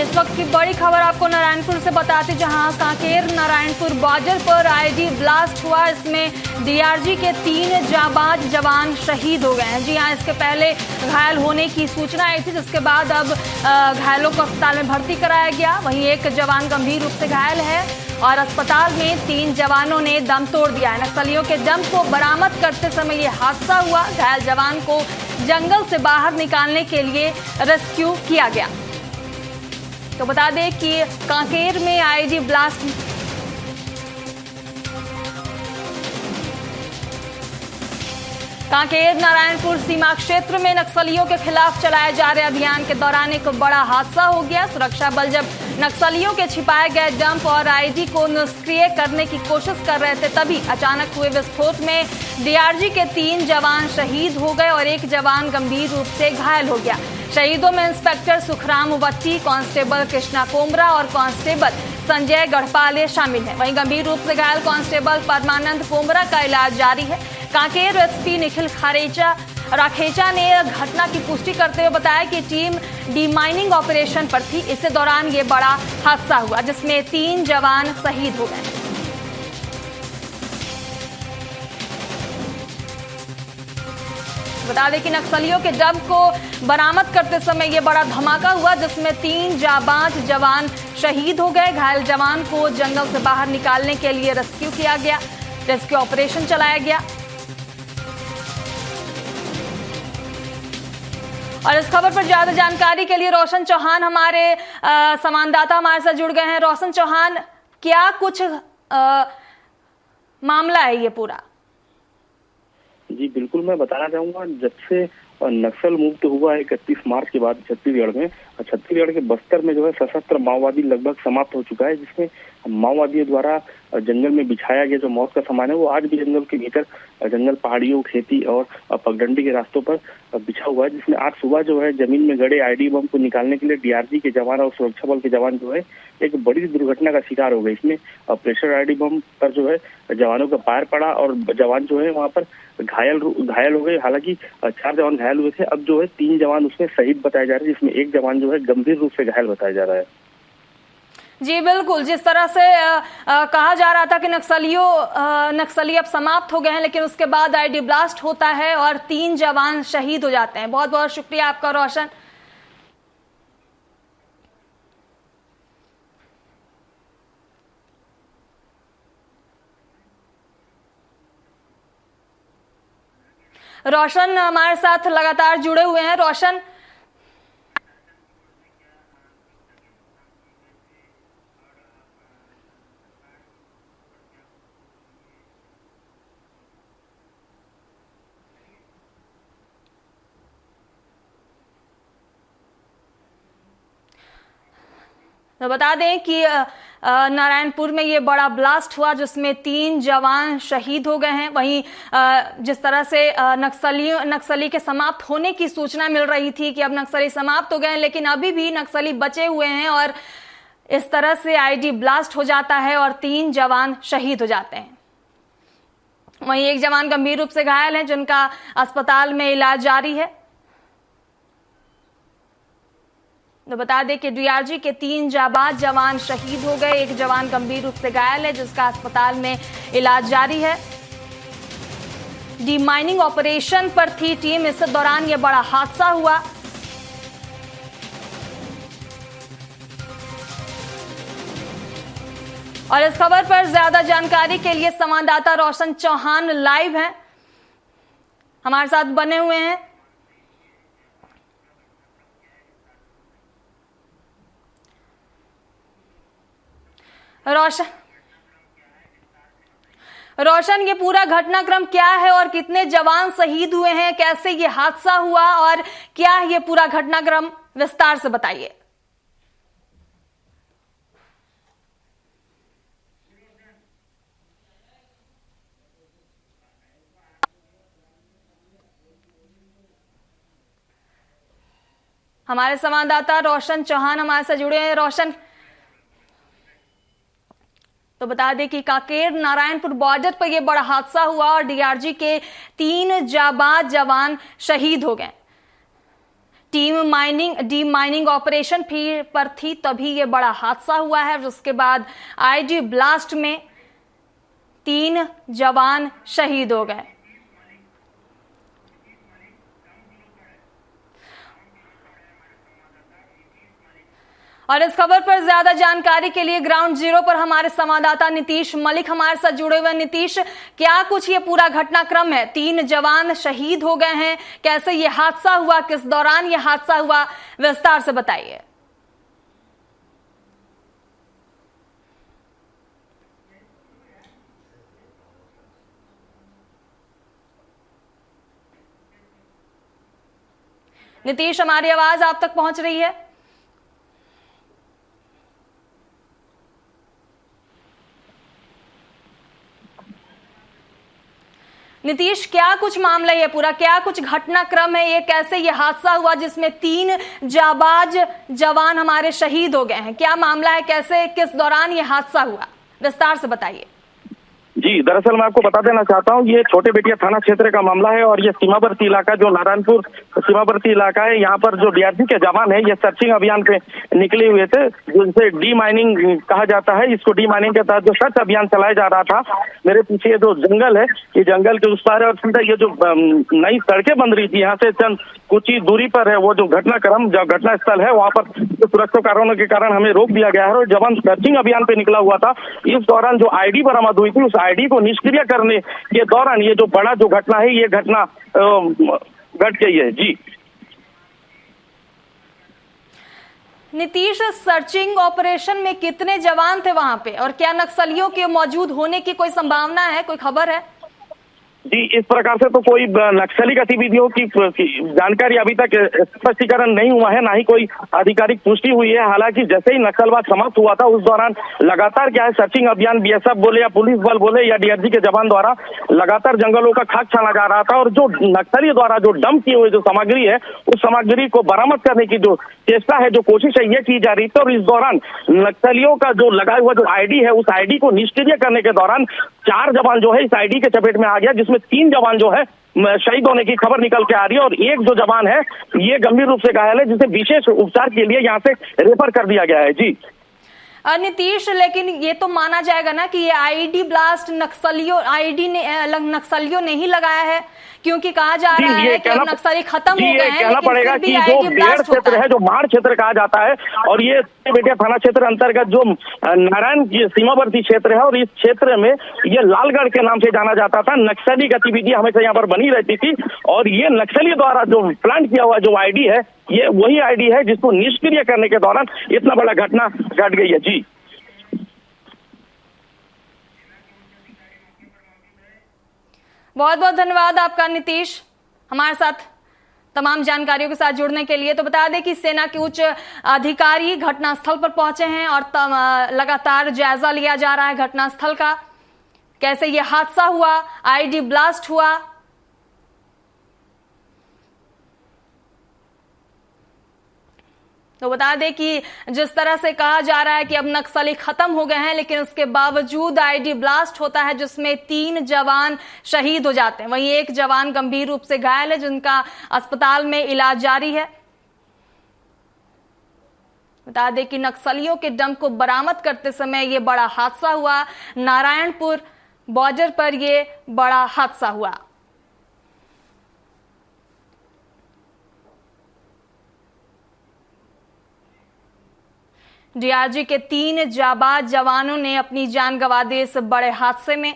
इस वक्त की बड़ी खबर आपको नारायणपुर से बताते, जहां कांकेर नारायणपुर बॉर्डर पर आईडी ब्लास्ट हुआ। इसमें डीआरजी के 3 जाबाज जवान शहीद हो गए हैं। जी हां, इसके पहले घायल होने की सूचना आई थी, जिसके बाद अब घायलों को अस्पताल में भर्ती कराया गया। वहीं एक जवान गंभीर रूप से घायल है और अस्पताल में 3 जवानों ने दम तोड़ दिया है। नक्सलियों के दम को बरामद करते समय ये हादसा हुआ। घायल जवान को जंगल से बाहर निकालने के लिए रेस्क्यू किया गया। तो बता दें कि कांकेर में आईडी ब्लास्ट कांकेर नारायणपुर सीमा क्षेत्र में नक्सलियों के खिलाफ चलाए जा रहे अभियान के दौरान एक बड़ा हादसा हो गया। सुरक्षा बल जब नक्सलियों के छिपाए गए डंप और आईडी को निष्क्रिय करने की कोशिश कर रहे थे, तभी अचानक हुए विस्फोट में डीआरजी के 3 जवान शहीद हो गए और एक जवान गंभीर रूप से घायल हो गया। शहीदों में इंस्पेक्टर सुखराम वट्टी, कांस्टेबल कृष्णा कोमरा और कांस्टेबल संजय गढ़पाले शामिल हैं। वहीं गंभीर रूप से घायल कांस्टेबल परमानंद कोमरा का इलाज जारी है। कांकेर एसपी निखिल राखेचा ने घटना की पुष्टि करते हुए बताया कि टीम डीमाइनिंग ऑपरेशन पर थी। इसी दौरान ये बड़ा हादसा हुआ, जिसमें 3 जवान शहीद हो गए। बता दें कि नक्सलियों के डंप को बरामद करते समय ये बड़ा धमाका हुआ, जिसमें 3 जाबाज जवान शहीद हो गए। घायल जवान को जंगल से बाहर निकालने के लिए रेस्क्यू किया गया, रेस्क्यू ऑपरेशन चलाया गया। और इस खबर पर ज्यादा जानकारी के लिए रोशन चौहान हमारे संवाददाता हमारे साथ जुड़ गए हैं। रोशन चौहान, क्या कुछ मामला है ये पूरा? जी बिल्कुल, मैं बताना चाहूंगा, जब से नक्सल मुक्त हुआ है 31 मार्च के बाद छत्तीसगढ़ में, छत्तीसगढ़ के बस्तर में जो है सशस्त्र माओवादी लगभग समाप्त हो चुका है, जिसमें माओवादियों द्वारा जंगल में बिछाया गया जो मौत का सामान है वो आज भी जंगल के भीतर, जंगल, पहाड़ियों, खेती और पगडंडी के रास्तों पर बिछा हुआ है। जिसमें आज सुबह जो है जमीन में गड़े आईडी बम को निकालने के लिए डीआरजी के जवान और सुरक्षा बल के जवान जो है एक बड़ी दुर्घटना का शिकार हो गए। इसमें प्रेशर आईडी बम पर जो है जवानों का फायर पड़ा और जवान जो है वहां पर घायल हो गए। हालांकि 4 जवान घायल हुए थे। अब जो है 3 जवान उसमें शहीद बताए जा रहे हैं, जिसमें एक जवान जो है गंभीर रूप से घायल बताया जा रहा है। जी बिल्कुल, जिस तरह से कहा जा रहा था कि नक्सली अब समाप्त हो गए हैं, लेकिन उसके बाद आईडी ब्लास्ट होता है और 3 जवान शहीद हो जाते हैं। बहुत बहुत शुक्रिया आपका रोशन। रोशन हमारे साथ लगातार जुड़े हुए हैं। रोशन, तो बता दें कि नारायणपुर में ये बड़ा ब्लास्ट हुआ, जिसमें 3 जवान शहीद हो गए हैं। वहीं जिस तरह से नक्सली के समाप्त होने की सूचना मिल रही थी कि अब नक्सली समाप्त हो गए हैं, लेकिन अभी भी नक्सली बचे हुए हैं और इस तरह से आईडी ब्लास्ट हो जाता है और 3 जवान शहीद हो जाते हैं। वहीं एक जवान गंभीर रूप से घायल है, जिनका अस्पताल में इलाज जारी है। तो बता दें कि डीआरजी के 3 जाबाज जवान शहीद हो गए, एक जवान गंभीर रूप से घायल है, जिसका अस्पताल में इलाज जारी है। डीमाइनिंग ऑपरेशन पर थी टीम, इस दौरान यह बड़ा हादसा हुआ। और इस खबर पर ज्यादा जानकारी के लिए संवाददाता रोशन चौहान लाइव हैं, हमारे साथ बने हुए हैं। रोशन, ये पूरा घटनाक्रम क्या है और कितने जवान शहीद हुए हैं, कैसे ये हादसा हुआ और क्या है ये पूरा घटनाक्रम, विस्तार से बताइए। हमारे संवाददाता रोशन चौहान हमारे साथ जुड़े हैं। रोशन, तो बता दें कि कांकेर नारायणपुर बॉर्डर पर यह बड़ा हादसा हुआ और डीआरजी के 3 जाबाज जवान शहीद हो गए। डी माइनिंग ऑपरेशन पर थी, तभी ये बड़ा हादसा हुआ है। जिसके बाद आईडी ब्लास्ट में 3 जवान शहीद हो गए। और इस खबर पर ज्यादा जानकारी के लिए ग्राउंड जीरो पर हमारे संवाददाता नीतीश मलिक हमारे साथ जुड़े हुए। नीतीश, क्या कुछ ये पूरा घटनाक्रम है? 3 जवान शहीद हो गए हैं, कैसे ये हादसा हुआ, किस दौरान ये हादसा हुआ, विस्तार से बताइए। नीतीश, हमारी आवाज आप तक पहुंच रही है? नीतीश, क्या कुछ मामला है पूरा, क्या कुछ घटनाक्रम है ये, कैसे ये हादसा हुआ जिसमें 3 जाबाज जवान हमारे शहीद हो गए हैं? क्या मामला है, कैसे किस दौरान ये हादसा हुआ, विस्तार से बताइए। जी, दरअसल मैं आपको बता देना चाहता हूँ, ये छोटे बेटिया थाना क्षेत्र का मामला है और ये सीमावर्ती इलाका जो नारायणपुर सीमावर्ती इलाका है, यहाँ पर जो डीआरजी के जवान है ये सर्चिंग अभियान पे निकले हुए थे, जिनसे डी माइनिंग कहा जाता है। इसको डी माइनिंग के तहत जो सर्च अभियान चलाया जा रहा था। मेरे पीछे जो जंगल है, ये जंगल के उस पार है और सीधा ये जो नई सड़कें बन रही थी, यहाँ से चंद कुछ ही दूरी पर है वो जो घटनाक्रम, जो घटना स्थल है, वहाँ पर सुरक्षा कारणों के कारण हमें रोक दिया गया है और जवान सर्चिंग अभियान पे निकला हुआ था। इस दौरान जो आईडी बरामद हुई थी, उस आईडी को निष्क्रिय करने के दौरान ये जो बड़ा जो घटना है, ये घटना घट गई है। जी नीतीश, सर्चिंग ऑपरेशन में कितने जवान थे वहां पे, और क्या नक्सलियों के मौजूद होने की कोई संभावना है, कोई खबर है? जी, इस प्रकार से तो कोई नक्सली गतिविधियों की जानकारी अभी तक स्पष्टीकरण नहीं हुआ है, ना ही कोई आधिकारिक पुष्टि हुई है। हालांकि जैसे ही नक्सलवाद समाप्त हुआ था, उस दौरान लगातार क्या है, सर्चिंग अभियान बीएसएफ बोले या पुलिस बल बोले या डीआरजी के जवान द्वारा लगातार जंगलों का खाक छाना जा रहा था और जो नक्सली द्वारा जो डंप किए हुए जो सामग्री है, उस सामग्री को बरामद करने की जो चेष्टा है, जो कोशिश है, ये की जा रही थी। और इस दौरान नक्सलियों का जो लगाया हुआ जो आईडी है, उस आईडी को निष्क्रिय करने के दौरान 4 जवान जो है इस आईडी के चपेट में आ गया, जिसमें 3 जवान जो है शहीद होने की खबर निकल के आ रही है और एक जो जवान है ये गंभीर रूप से घायल है, जिसे विशेष उपचार के लिए यहाँ से रेफर कर दिया गया है। जी नीतीश, लेकिन ये तो माना जाएगा ना कि ये आईडी ब्लास्ट नक्सलियों ने ही लगाया है, क्योंकि कहा जा रहा है कि अब नक्सली खत्म हो गए हैं। कहना पड़ेगा कि जो बेड़ क्षेत्र है, जो माड़ क्षेत्र कहा जाता है, और ये बेटिया थाना क्षेत्र अंतर्गत जो नारायण सीमावर्ती क्षेत्र है और इस क्षेत्र में ये लालगढ़ के नाम से जाना जाता था। नक्सली गतिविधि हमेशा यहाँ पर बनी रहती थी और ये नक्सली द्वारा जो प्लांट किया हुआ जो आईडी है, ये वही आईडी है जिसको निष्क्रिय करने के दौरान इतना बड़ा घटना घट गई है। जी बहुत बहुत धन्यवाद आपका नीतीश, हमारे साथ तमाम जानकारियों के साथ जुड़ने के लिए। तो बता दें कि सेना के उच्च अधिकारी घटनास्थल पर पहुंचे हैं और लगातार जायजा लिया जा रहा है घटनास्थल का, कैसे ये हादसा हुआ, आईडी ब्लास्ट हुआ। तो बता दें कि जिस तरह से कहा जा रहा है कि अब नक्सली खत्म हो गए हैं, लेकिन उसके बावजूद आईडी ब्लास्ट होता है जिसमें 3 जवान शहीद हो जाते हैं। वहीं एक जवान गंभीर रूप से घायल है, जिनका अस्पताल में इलाज जारी है। बता दें कि नक्सलियों के डंप को बरामद करते समय ये बड़ा हादसा हुआ, नारायणपुर बॉर्डर पर ये बड़ा हादसा हुआ। डीआरजी के 3 जाबाज जवानों ने अपनी जान गंवा दी इस बड़े हादसे में,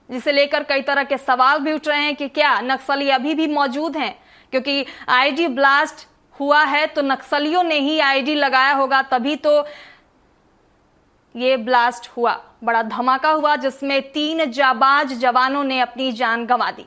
जिसे लेकर कई तरह के सवाल भी उठ रहे हैं कि क्या नक्सली अभी भी मौजूद हैं, क्योंकि आईडी ब्लास्ट हुआ है तो नक्सलियों ने ही आईडी लगाया होगा, तभी तो ये ब्लास्ट हुआ, बड़ा धमाका हुआ जिसमें 3 जाबाज जवानों ने अपनी जान गंवा दी।